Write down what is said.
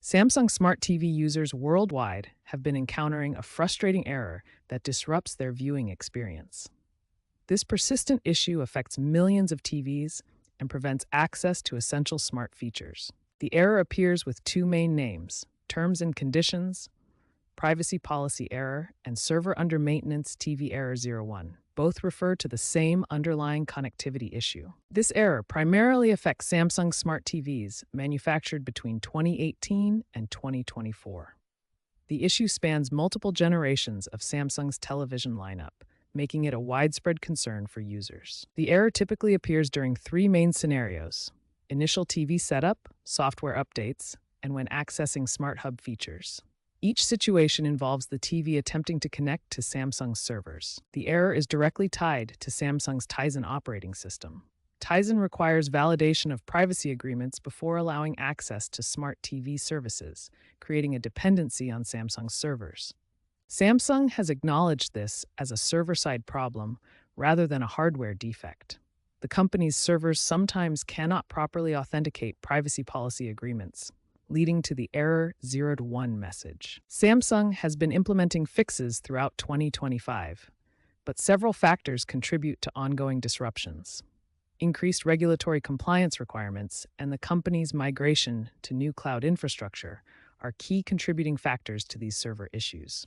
Samsung Smart TV users worldwide have been encountering a frustrating error that disrupts their viewing experience. This persistent issue affects millions of TVs and prevents access to essential smart features. The error appears with two main names: Terms and Conditions, Privacy Policy Error, and Server Under Maintenance TV Error 01. Both refer to the same underlying connectivity issue. This error primarily affects Samsung Smart TVs manufactured between 2018 and 2024. The issue spans multiple generations of Samsung's television lineup, making it a widespread concern for users. The error typically appears during three main scenarios: initial TV setup, software updates, and when accessing Smart Hub features. Each situation involves the TV attempting to connect to Samsung's servers. The error is directly tied to Samsung's Tizen operating system. Tizen requires validation of privacy agreements before allowing access to smart TV services, creating a dependency on Samsung's servers. Samsung has acknowledged this as a server-side problem rather than a hardware defect. The company's servers sometimes cannot properly authenticate privacy policy agreements, leading to the error 0 to 1 message. Samsung has been implementing fixes throughout 2025, but several factors contribute to ongoing disruptions. Increased regulatory compliance requirements and the company's migration to new cloud infrastructure are key contributing factors to these server issues.